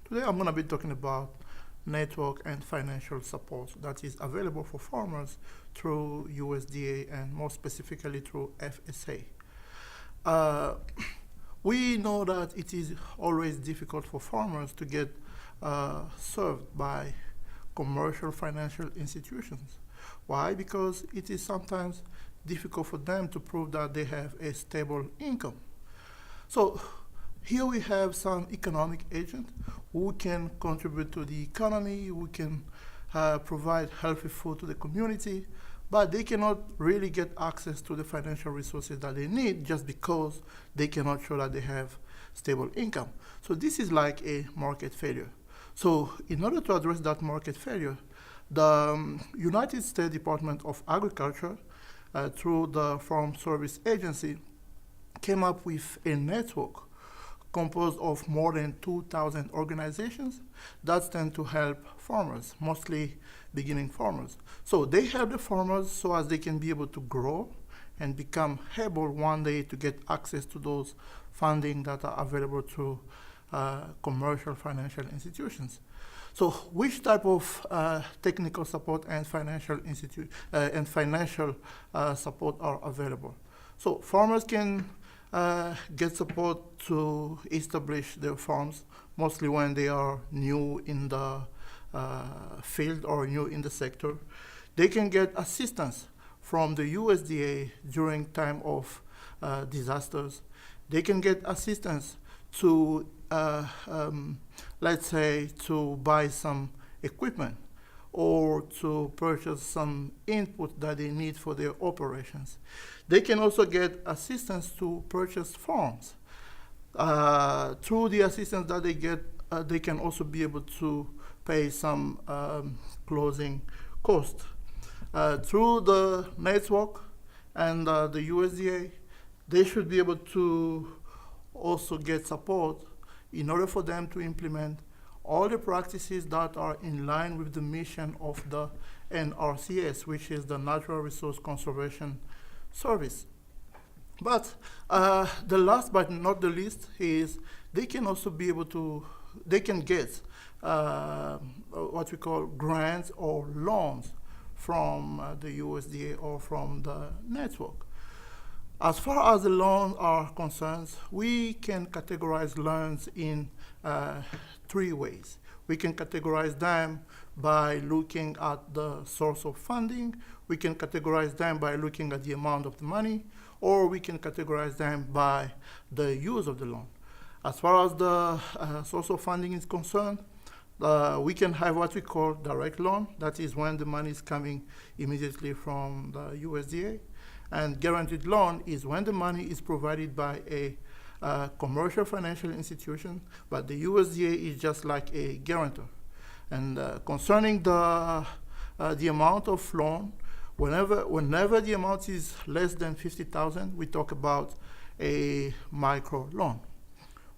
Today I'm going to be talking about network and financial support that is available for farmers through USDA and more specifically through FSA. Uh, we know that it is always difficult for farmers to get served by commercial financial institutions. Why? Because it is sometimes difficult for them to prove that they have a stable income. So here we have some economic agents who can contribute to the economy, who can provide healthy food to the community, but they cannot really get access to the financial resources that they need just because they cannot show that they have stable income. So this is like a market failure. So in order to address that market failure, the United States Department of Agriculture, through the Farm Service Agency, came up with a network composed of more than 2,000 organizations that tend to help farmers, mostly beginning farmers. So they help the farmers so as they can be able to grow and become able one day to get access to those funding that are available through commercial financial institutions. So which type of technical support and financial support are available? So farmers can get support to establish their farms, mostly when they are new in the field or new in the sector. They can get assistance from the USDA during time of disasters. They can get assistance to, let's say, to buy some equipment or to purchase some input that they need for their operations. They can also get assistance to purchase farms. Through the assistance that they get, they can also be able to pay some closing costs. Through the network and the USDA, they should be able to also get support in order for them to implement all the practices that are in line with the mission of the NRCS, which is the Natural Resource Conservation Service. But the last but not the least is they can also be able to, they can get what we call grants or loans from the USDA or from the network. As far as the loans are concerned, we can categorize loans in 3 ways. We can categorize them by looking at the source of funding, we can categorize them by looking at the amount of the money, or we can categorize them by the use of the loan. As far as the source of funding is concerned, we can have what we call direct loan. That is when the money is coming immediately from the USDA. And guaranteed loan is when the money is provided by a commercial financial institution, but the USDA is just like a guarantor. And concerning the amount of loan, whenever the amount is less than 50,000, we talk about a micro loan.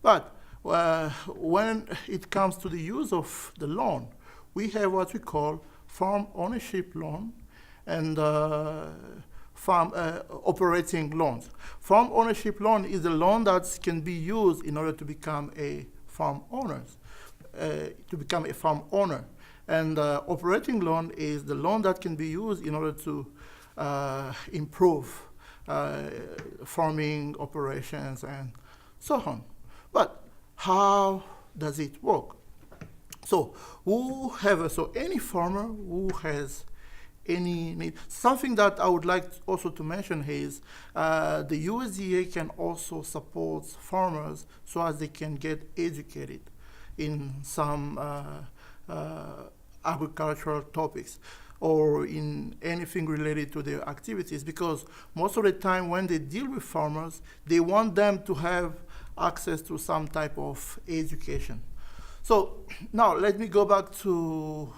But when it comes to the use of the loan, we have what we call farm ownership loan and farm operating loans. Farm ownership loan is a loan that can be used in order to become a farm owner. And operating loan is the loan that can be used in order to improve farming operations and so on. But how does it work? So any farmer who has any need. Something that I would like also to mention is the USDA can also support farmers so as they can get educated in some agricultural topics or in anything related to their activities, because most of the time when they deal with farmers, they want them to have access to some type of education. So now let me go back to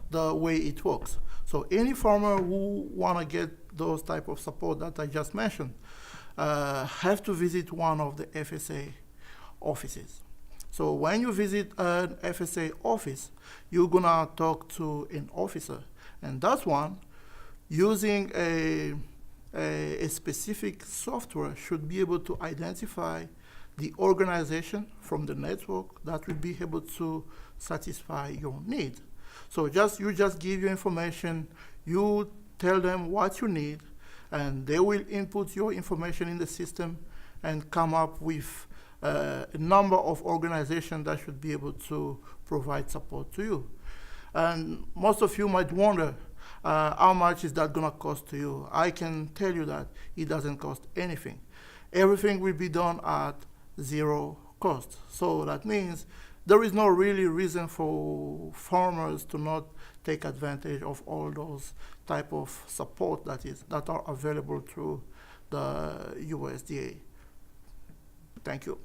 the way it works. So any farmer who want to get those type of support that I just mentioned have to visit one of the FSA offices. So when you visit an FSA office, you're going to talk to an officer. And that one, using a specific software, should be able to identify the organization from the network that will be able to satisfy your need. So you just give your information, you tell them what you need, and they will input your information in the system and come up with a number of organizations that should be able to provide support to you. And most of you might wonder, how much is that going to cost to you? I can tell you that it doesn't cost anything. Everything will be done at zero cost. So that means there is no really reason for farmers to not take advantage of all those type of support that are available through the USDA. Thank you.